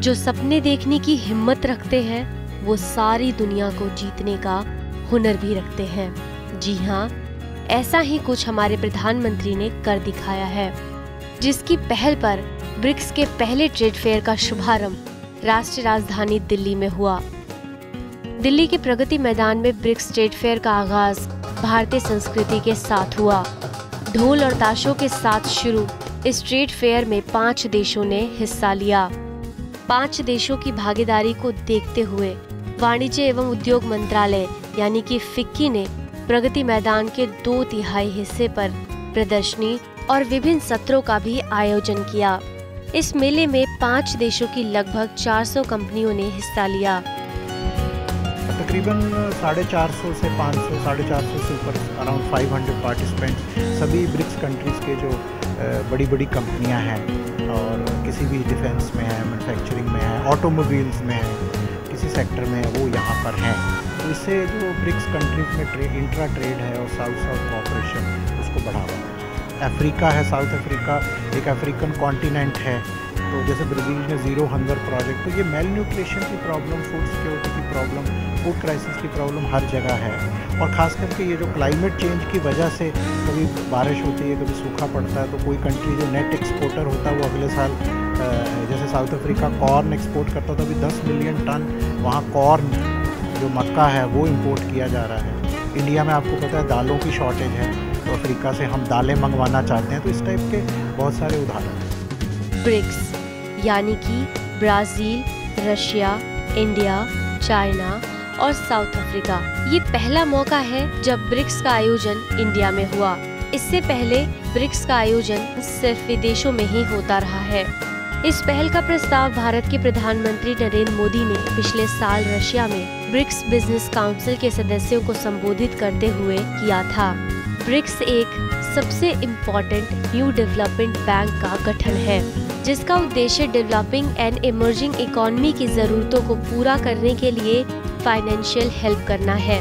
जो सपने देखने की हिम्मत रखते हैं वो सारी दुनिया को जीतने का हुनर भी रखते हैं। जी हाँ, ऐसा ही कुछ हमारे प्रधानमंत्री ने कर दिखाया है, जिसकी पहल पर ब्रिक्स के पहले ट्रेड फेयर का शुभारंभ राष्ट्रीय राजधानी दिल्ली में हुआ। दिल्ली के प्रगति मैदान में ब्रिक्स ट्रेड फेयर का आगाज भारतीय संस्कृति के साथ हुआ। ढोल और ताशों के साथ शुरू इस ट्रेड फेयर में 5 देशों ने हिस्सा लिया। 5 देशों की भागीदारी को देखते हुए वाणिज्य एवं उद्योग मंत्रालय यानी कि फिक्की ने प्रगति मैदान के 2/3 हिस्से पर प्रदर्शनी और विभिन्न सत्रों का भी आयोजन किया। इस मेले में 5 देशों की लगभग 400 कंपनियों ने हिस्सा लिया। तकरीबन 450 से 500, 450 से ऊपर अराउंड 500 पार्टिसिपेंट्स, सभी ब्रिक्स कंट्रीज़ के जो बड़ी बड़ी कंपनियां हैं और किसी भी डिफेंस में है, मैन्युफैक्चरिंग में है, ऑटोमोबाइल्स में है, किसी सेक्टर में है, वो यहाँ पर हैं। तो इससे जो ब्रिक्स कंट्रीज़ में इंट्रा ट्रेड है और साउथ साउथ कोऑपरेशन उसको बढ़ावा है। अफ्रीका है, साउथ अफ्रीका एक अफ्रीकन कॉन्टिनेंट है। तो जैसे ब्राज़ील ने ज़ीरो हंगर प्रोजेक्ट, तो ये मेल न्यूट्रिशन की प्रॉब्लम, फूड सिक्योरिटी की प्रॉब्लम, फूड क्राइसिस की प्रॉब्लम हर जगह है। और ख़ास करके ये जो क्लाइमेट चेंज की वजह से कभी बारिश होती है, कभी सूखा पड़ता है, तो कोई कंट्री जो नेट एक्सपोर्टर होता है वो अगले साल, जैसे साउथ अफ्रीका कॉर्न एक्सपोर्ट करता था, अभी 10 मिलियन टन वहाँ कॉर्न जो मक्का है वो इम्पोर्ट किया जा रहा है। इंडिया में आपको पता है दालों की शॉर्टेज है, तो अफ्रीका से हम दालें मंगवाना चाहते हैं। तो इस टाइप के बहुत सारे उदाहरण हैं। ब्रिक्स यानी कि ब्राज़ील, रशिया, इंडिया, चाइना और साउथ अफ्रीका, ये पहला मौका है जब ब्रिक्स का आयोजन इंडिया में हुआ। इससे पहले ब्रिक्स का आयोजन सिर्फ विदेशों में ही होता रहा है। इस पहल का प्रस्ताव भारत के प्रधानमंत्री नरेंद्र मोदी ने पिछले साल रशिया में ब्रिक्स बिजनेस काउंसिल के सदस्यों को संबोधित करते हुए किया था। ब्रिक्स एक सबसे इम्पोर्टेंट न्यू डेवलपमेंट बैंक का गठन है, जिसका उद्देश्य डेवलपिंग एंड इमर्जिंग इकोनॉमी की जरूरतों को पूरा करने के लिए फाइनेंशियल हेल्प करना है।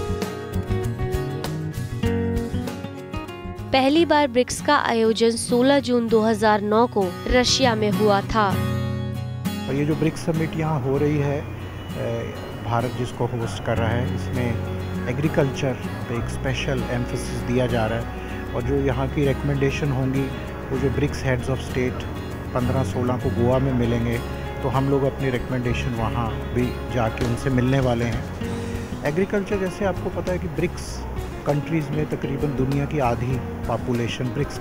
पहली बार ब्रिक्स का आयोजन 16 जून 2009 को रशिया में हुआ था। और ये जो ब्रिक्स समिट यहाँ हो रही है, भारत जिसको होस्ट कर रहा है, इसमें एग्रीकल्चर पे एक स्पेशल एम्फेसिस दिया जा रहा है। और जो यहाँ की रिकमेंडेशन होंगी, वो जो ब्रिक्स हेड्स ऑफ स्टेट 15-16 को गोवा में मिलेंगे, तो हम लोग अपनी रिकमेंडेशन वहाँ भी जाके उनसे मिलने वाले हैं। एग्रीकल्चर, जैसे आपको पता है कि ब्रिक्स कंट्रीज़ में तकरीबन दुनिया की आधी पॉपुलेशन ब्रिक्स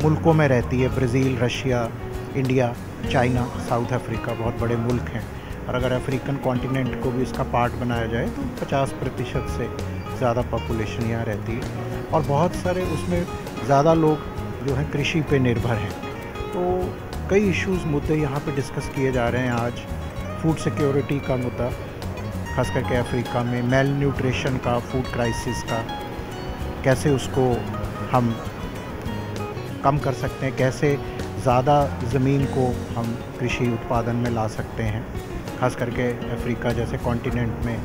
मुल्कों में रहती है। Brazil, Russia, India, China, south Africa बहुत बड़े मुल्क हैं। और अगर अफ्रीकन कॉन्टिनेंट को भी इसका पार्ट बनाया जाए तो 50% से ज़्यादा पॉपुलेशन यहाँ रहती है। और बहुत सारे उसमें ज़्यादा लोग जो हैं कृषि पे निर्भर हैं। तो कई इश्यूज़, मुद्दे यहाँ पे डिस्कस किए जा रहे हैं आज। फूड सिक्योरिटी का मुद्दा, खास करके अफ्रीका में मेल न्यूट्रिशन का, फूड क्राइसिस का, कैसे उसको हम कम कर सकते हैं, कैसे ज़्यादा ज़मीन को हम कृषि उत्पादन में ला सकते हैं, खास करके अफ्रीका जैसे कॉन्टिनेंट में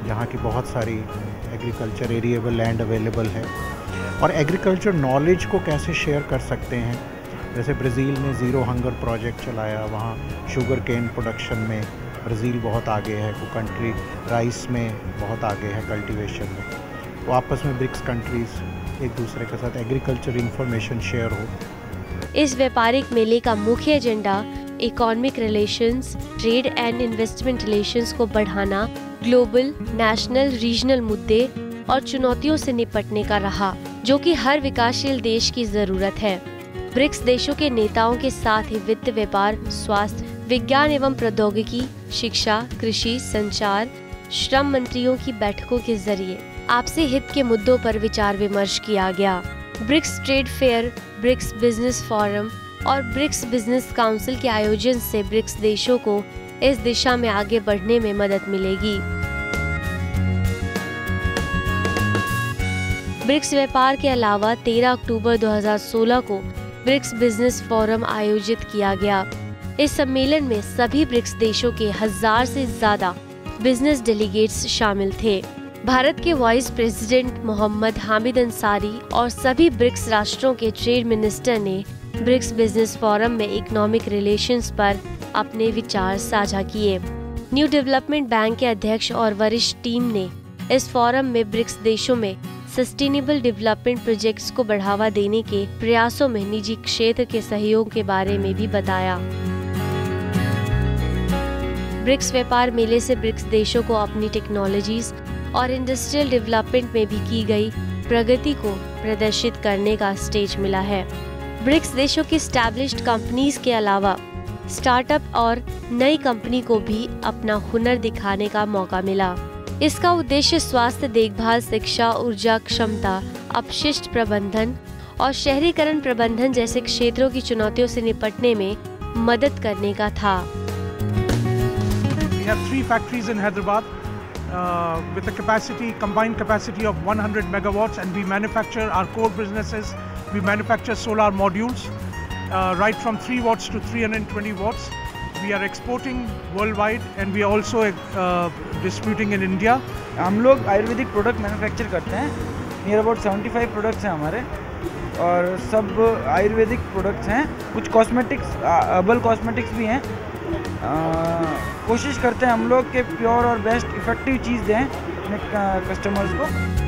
जहाँ की बहुत सारी एग्रीकल्चर एरिएबल लैंड अवेलेबल है। और एग्रीकल्चर नॉलेज को कैसे शेयर कर सकते हैं। जैसे ब्राज़ील ने ज़ीरो हंगर प्रोजेक्ट चलाया, वहाँ शुगर केन प्रोडक्शन में ब्राज़ील बहुत आगे है, वो कंट्री राइस में बहुत आगे है, कल्टीवेशन में। तो आपस में ब्रिक्स कंट्रीज़ एक दूसरे के साथ एग्रीकल्चर इंफॉर्मेशन शेयर हो। इस व्यापारिक मेले का मुख्य agenda economic relations, trade and investment relations को बढ़ाना, ग्लोबल, नेशनल, रीजनल मुद्दे और चुनौतियों से निपटने का रहा, जो कि हर विकासशील देश की जरूरत है। ब्रिक्स देशों के नेताओं के साथ ही वित्त, व्यापार, स्वास्थ्य, विज्ञान एवं प्रौद्योगिकी, शिक्षा, कृषि, संचार, श्रम मंत्रियों की बैठकों के जरिए आपसी हित के मुद्दों पर विचार विमर्श किया गया। BRICS trade fair, BRICS business forum और ब्रिक्स बिजनेस काउंसिल के आयोजन से ब्रिक्स देशों को इस दिशा में आगे बढ़ने में मदद मिलेगी। ब्रिक्स व्यापार के अलावा 13 अक्टूबर 2016 को ब्रिक्स बिजनेस फोरम आयोजित किया गया। इस सम्मेलन में सभी ब्रिक्स देशों के 1000 से ज्यादा बिजनेस डेलीगेट्स शामिल थे। भारत के वाइस प्रेसिडेंट मोहम्मद हामिद अंसारी और सभी ब्रिक्स राष्ट्रों के ट्रेड मिनिस्टर ने ब्रिक्स बिजनेस फोरम में इकोनॉमिक रिलेशंस पर अपने विचार साझा किए। न्यू डेवलपमेंट बैंक के अध्यक्ष और वरिष्ठ टीम ने इस फोरम में ब्रिक्स देशों में सस्टेनेबल डेवलपमेंट प्रोजेक्ट्स को बढ़ावा देने के प्रयासों में निजी क्षेत्र के सहयोग के बारे में भी बताया। ब्रिक्स व्यापार मेले से ब्रिक्स देशों को अपनी टेक्नोलॉजीज और इंडस्ट्रियल डेवलपमेंट में भी की गई प्रगति को प्रदर्शित करने का स्टेज मिला है। ब्रिक्स देशों की एस्टैब्लिश्ड कंपनीज के अलावा स्टार्टअप और नई कंपनी को भी अपना हुनर दिखाने का मौका मिला। इसका उद्देश्य स्वास्थ्य देखभाल, शिक्षा, ऊर्जा क्षमता, अपशिष्ट प्रबंधन और शहरीकरण प्रबंधन जैसे क्षेत्रों की चुनौतियों से निपटने में मदद करने का था। We have 3 factories in Hyderabad with a combined capacity of 100 megawatts, and we manufacture our core businesses. We manufacture solar modules right from 3 watts to 320 watts. We are exporting worldwide and we are also distributing in India. हम लोग Ayurvedic product manufacture करते हैं। Near about 75 products हैं हमारे और सब Ayurvedic products हैं। कुछ कॉस्मेटिक्स, हर्बल कॉस्मेटिक्स भी हैं। कोशिश करते हैं हम लोग के प्योर और बेस्ट इफेक्टिव चीज़ दें अपने कस्टमर्स को।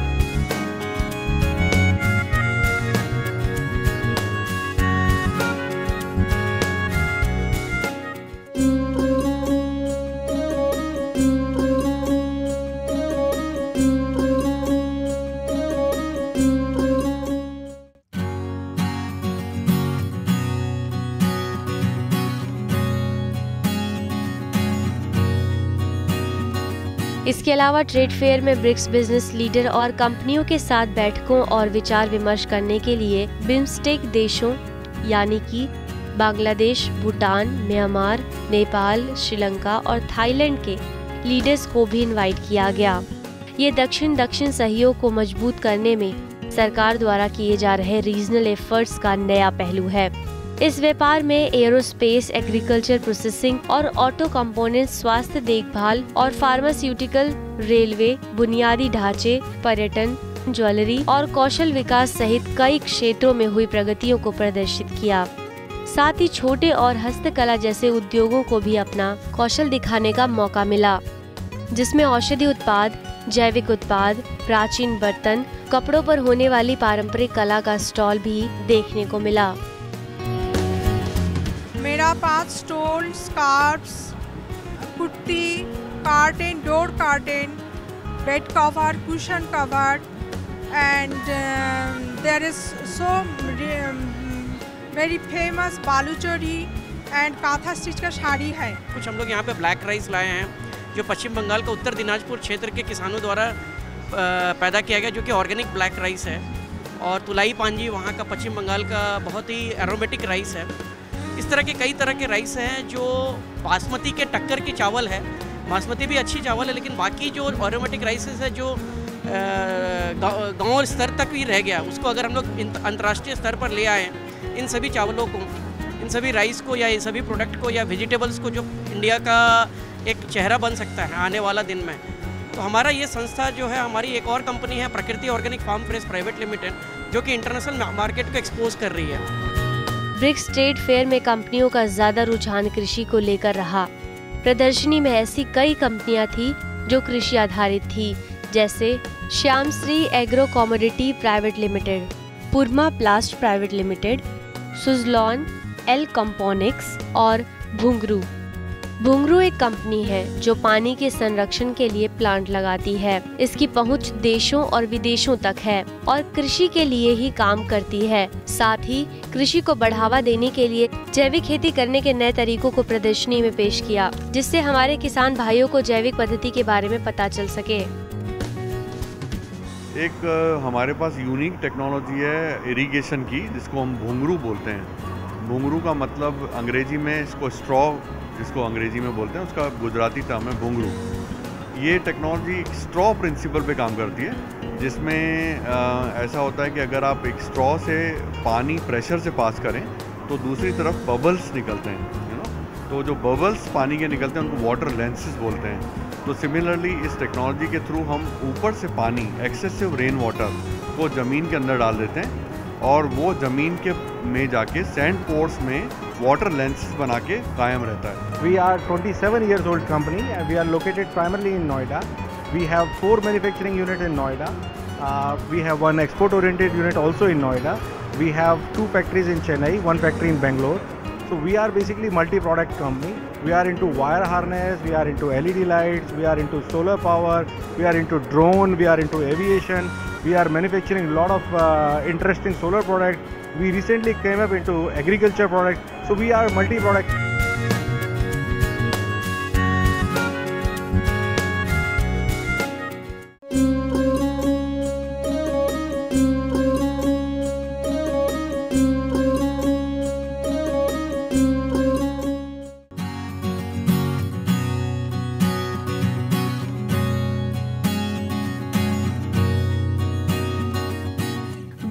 इसके अलावा ट्रेड फेयर में ब्रिक्स बिजनेस लीडर और कंपनियों के साथ बैठकों और विचार विमर्श करने के लिए बिम्स्टेक देशों यानी कि बांग्लादेश, भूटान, म्यांमार, नेपाल, श्रीलंका और थाईलैंड के लीडर्स को भी इनवाइट किया गया। ये दक्षिण सहयोग को मजबूत करने में सरकार द्वारा किए जा रहे रीजनल एफर्ट्स का नया पहलू है। इस व्यापार में एरोस्पेस, एग्रीकल्चर प्रोसेसिंग और ऑटो कंपोनेंट्स, स्वास्थ्य देखभाल और फार्मास्यूटिकल, रेलवे, बुनियादी ढांचे, पर्यटन, ज्वेलरी और कौशल विकास सहित कई क्षेत्रों में हुई प्रगतियों को प्रदर्शित किया। साथ ही छोटे और हस्तकला जैसे उद्योगों को भी अपना कौशल दिखाने का मौका मिला, जिसमें औषधि उत्पाद, जैविक उत्पाद, प्राचीन बर्तन, कपड़ों पर होने वाली पारंपरिक कला का स्टॉल भी देखने को मिला। मेरा 5 stall, scarfs, kurti, curtain, door curtain, bed cover, cushion cover, and there is so very famous Baluchari and kantha stitch का साड़ी है। कुछ हम लोग यहाँ पे ब्लैक राइस लाए हैं जो पश्चिम बंगाल का उत्तर दिनाजपुर क्षेत्र के किसानों द्वारा पैदा किया गया, जो कि ऑर्गेनिक ब्लैक राइस है। और तुलाई पांजी वहाँ का पश्चिम बंगाल का बहुत ही एरोमेटिक राइस है। इस तरह के कई तरह के राइस हैं जो बासमती के टक्कर की चावल है। बासमती भी अच्छी चावल है, लेकिन बाकी जो एरोमेटिक राइसेस है जो गांव स्तर तक भी रह गया, उसको अगर हम लोग अंतर्राष्ट्रीय स्तर पर ले आएँ, इन सभी चावलों को, इन सभी राइस को या इन सभी प्रोडक्ट को या वेजिटेबल्स को, जो इंडिया का एक चेहरा बन सकता है आने वाला दिन में, तो हमारा ये संस्था जो है, हमारी एक और कंपनी है Prakriti organic farm fresh private limited, जो कि इंटरनेशनल मार्केट को एक्सपोज कर रही है। ब्रिक्स ट्रेड फेयर में कंपनियों का ज्यादा रुझान कृषि को लेकर रहा। प्रदर्शनी में ऐसी कई कंपनियां थी जो कृषि आधारित थी, जैसे Shyam Shri agro commodity private limited, Purma plast private limited, Suzlon, L componics और भुंगरू। भुंगरू एक कंपनी है जो पानी के संरक्षण के लिए प्लांट लगाती है। इसकी पहुंच देशों और विदेशों तक है और कृषि के लिए ही काम करती है। साथ ही कृषि को बढ़ावा देने के लिए जैविक खेती करने के नए तरीकों को प्रदर्शनी में पेश किया, जिससे हमारे किसान भाइयों को जैविक पद्धति के बारे में पता चल सके। एक हमारे पास यूनिक टेक्नोलॉजी है इरिगेशन की, जिसको हम भुंगरू बोलते हैं। भुंगरू का मतलब अंग्रेजी में इसको स्ट्रॉ, जिसको अंग्रेजी में बोलते हैं, उसका गुजराती टर्म है भुंगरू। ये टेक्नोलॉजी स्ट्रॉ प्रिंसिपल पे काम करती है, जिसमें ऐसा होता है कि अगर आप एक स्ट्रॉ से पानी प्रेशर से पास करें तो दूसरी तरफ बबल्स निकलते हैं, तो जो बबल्स पानी के निकलते हैं उनको वाटर लेंसेज बोलते हैं। तो सिमिलरली इस टेक्नोलॉजी के थ्रू हम ऊपर से पानी, एक्सेसिव रेन वाटर को ज़मीन के अंदर डाल देते हैं और वो ज़मीन के में जाके सैंड पोर्स में वाटर लेंसेज बना के कायम रहता है। We are 27 years old company and we are located primarily in Noida. We have 4 manufacturing units in Noida. We have one export oriented unit also in Noida. We have 2 factories in Chennai, 1 factory in Bangalore. So we are basically multi-product company. We are into wire harness, we are into LED lights, we are into solar power, we are into drone, we are into aviation. We are manufacturing a lot of interesting solar products. We recently came up into agriculture products. So we are multi-product.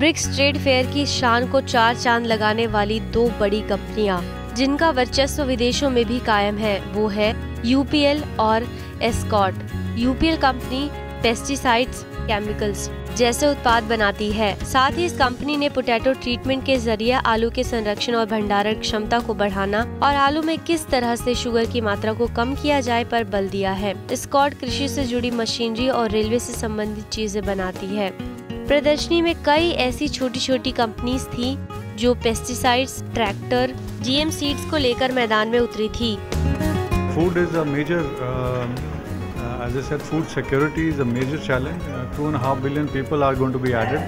BRICS trade fair की शान को 4 चांद लगाने वाली 2 बड़ी कंपनियां जिनका वर्चस्व विदेशों में भी कायम है वो है यूपीएल और Escort. UPL company pesticides, chemicals जैसे उत्पाद बनाती है। साथ ही इस कंपनी ने पोटैटो ट्रीटमेंट के जरिए आलू के संरक्षण और भंडारण क्षमता को बढ़ाना और आलू में किस तरह से शुगर की मात्रा को कम किया जाए पर बल दिया है। एस्कॉट कृषि से जुड़ी मशीनरी और रेलवे से संबंधित चीजें बनाती है। प्रदर्शनी में कई ऐसी छोटी छोटी कंपनीज थी जो पेस्टिसाइड्स, ट्रैक्टर, जीएम सीड्स को लेकर मैदान में उतरी थी। Food is a major, as I said, food security is a major challenge. 2.5 billion people are going to be added.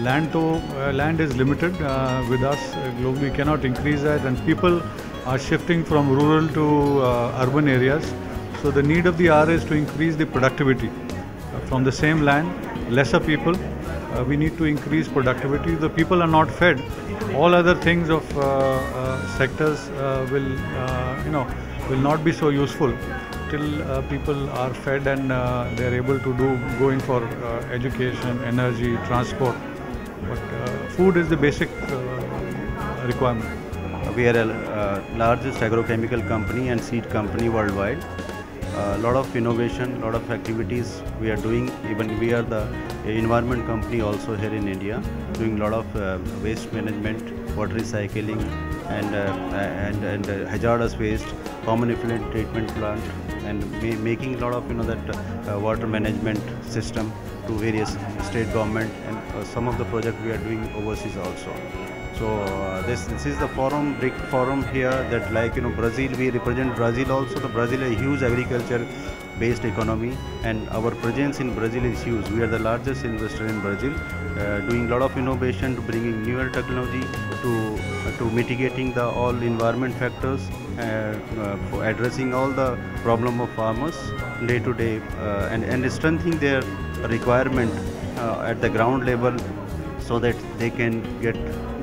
Land is limited with us globally, cannot increase that, and people are shifting from rural to urban areas. So the need of the hour is to increase the productivity from the same land. Lesser people, we need to increase productivity. The people are not fed. All other things of sectors will not be so useful till people are fed and they are able to go in for education, energy, transport. But food is the basic requirement. We are a largest agrochemical company and seed company worldwide. A lot of innovation, lot of activities we are doing. Even we are the environment company also here in India, doing lot of waste management, water recycling, and hazardous waste, common effluent treatment plant, and making lot of that water management system to various state government, and some of the project we are doing overseas also. So this is the forum, BRIC forum here, that like Brazil, we represent Brazil also. The Brazil is a huge agriculture based economy, and our presence in Brazil is huge. We are the largest investor in Brazil, doing lot of innovation, to bringing newer technology, to mitigating the all environment factors, for addressing all the problem of farmers day to day, and strengthening their requirement at the ground level, so that they can get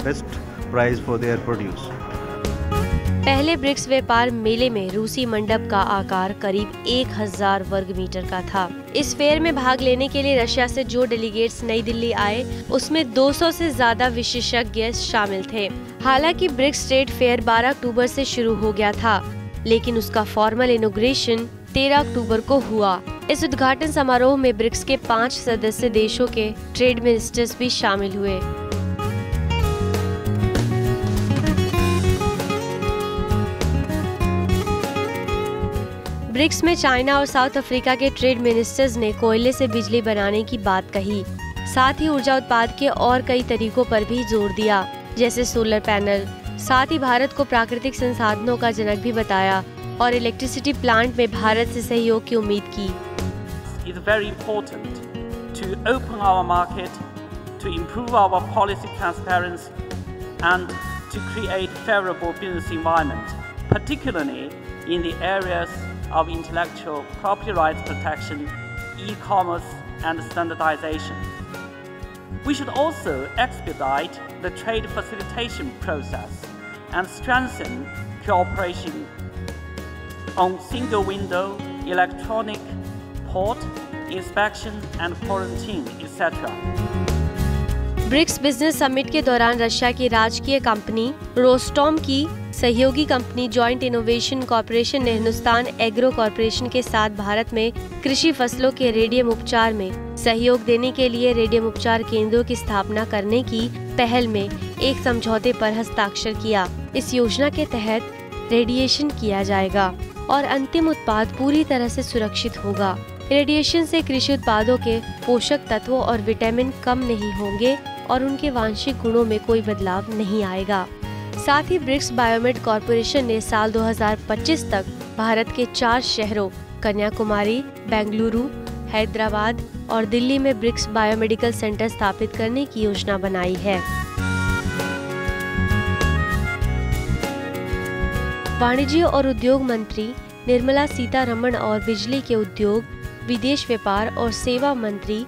best price for their produce. पहले BRICS व्यापार मेले में रूसी मंडप का आकार करीब 1000 वर्ग मीटर का था। इस फेयर में भाग लेने के लिए रशिया से जो डेलीगेट्स नई दिल्ली आए, उसमें 200 से ज्यादा विशेषज्ञ शामिल थे। हालांकि ब्रिक्स ट्रेड फेयर 12 अक्टूबर से शुरू हो गया था, लेकिन उसका फॉर्मल इनॉग्रेशन 13 अक्टूबर को हुआ। इस उद्घाटन समारोह में ब्रिक्स के 5 सदस्य देशों के ट्रेड मिनिस्टर्स भी शामिल हुए। ब्रिक्स में चाइना और साउथ अफ्रीका के ट्रेड मिनिस्टर्स ने कोयले से बिजली बनाने की बात कही। साथ ही ऊर्जा उत्पाद के और कई तरीकों पर भी जोर दिया, जैसे सोलर पैनल। साथ ही भारत को प्राकृतिक संसाधनों का जनक भी बताया और इलेक्ट्रिसिटी प्लांट में भारत से सहयोग की उम्मीद की। It's very important to open our market, to improve our policy transparency, and to create favorable business environment, particularly in the areas of intellectual property rights protection, e-commerce, and standardization. We should also expedite the trade facilitation process and strengthen cooperation on single window, electronic port inspection and quarantine, etc. BRICS business summit के दौरान Russia की राजकीय company रोस्टॉम की सहयोगी company joint innovation corporation ने Hindustan agro corporation के साथ भारत में कृषि फसलों के रेडियम उपचार में सहयोग देने के लिए रेडियम उपचार केंद्रों की स्थापना करने की पहल में एक समझौते पर हस्ताक्षर किया। इस योजना के तहत रेडिएशन किया जाएगा और अंतिम उत्पाद पूरी तरह से सुरक्षित होगा। रेडिएशन से कृषि उत्पादों के पोषक तत्वों और विटामिन कम नहीं होंगे और उनके वांछित गुणों में कोई बदलाव नहीं आएगा। साथ ही ब्रिक्स बायोमेड कॉरपोरेशन ने साल 2025 तक भारत के 4 शहरों कन्याकुमारी, बेंगलुरु, हैदराबाद और दिल्ली में ब्रिक्स बायोमेडिकल सेंटर स्थापित करने की योजना बनाई है। वाणिज्य और उद्योग मंत्री निर्मला सीतारमण और बिजली के उद्योग, विदेश व्यापार और सेवा मंत्री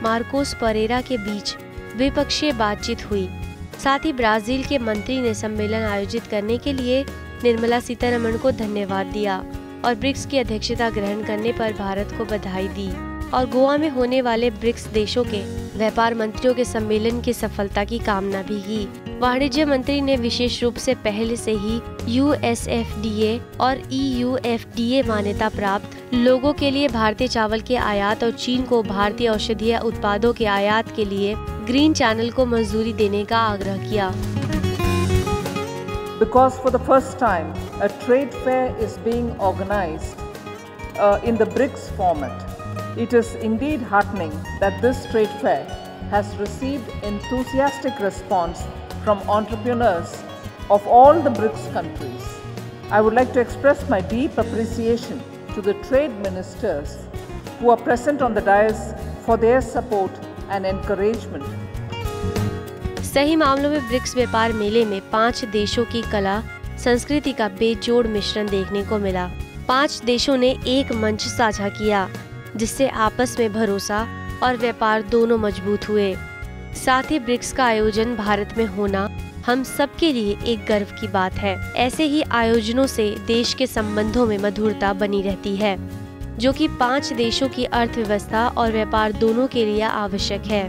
मार्कोस परेरा के बीच द्विपक्षीय बातचीत हुई। साथ ही ब्राजील के मंत्री ने सम्मेलन आयोजित करने के लिए निर्मला सीतारमण को धन्यवाद दिया और ब्रिक्स की अध्यक्षता ग्रहण करने पर भारत को बधाई दी और गोवा में होने वाले ब्रिक्स देशों के व्यापार मंत्रियों के सम्मेलन की सफलता की कामना भी की। वाणिज्य मंत्री ने विशेष रूप से पहले से ही USFDA और EUFDA मान्यता प्राप्त लोगों के लिए भारतीय चावल के आयात और चीन को भारतीय औषधीय उत्पादों के आयात के लिए ग्रीन चैनल को मंजूरी देने का आग्रह किया। Because for the first time a trade fair is being organized in the BRICS format. It is indeed heartening that this trade fair has received enthusiastic response from entrepreneurs of all the BRICS countries. I would like to express my deep appreciation to the trade ministers who are present on the dais for their support and encouragement. सही मामलों में BRICS व्यापार मेले में 5 देशों की कला संस्कृति का बेजोड़ मिश्रण देखने को मिला। 5 देशों ने एक मंच साझा किया जिससे आपस में भरोसा और व्यापार दोनों मजबूत हुए। साथ ही ब्रिक्स का आयोजन भारत में होना हम सबके लिए एक गर्व की बात है। ऐसे ही आयोजनों से देश के संबंधों में मधुरता बनी रहती है, जो कि 5 देशों की अर्थव्यवस्था और व्यापार दोनों के लिए आवश्यक है।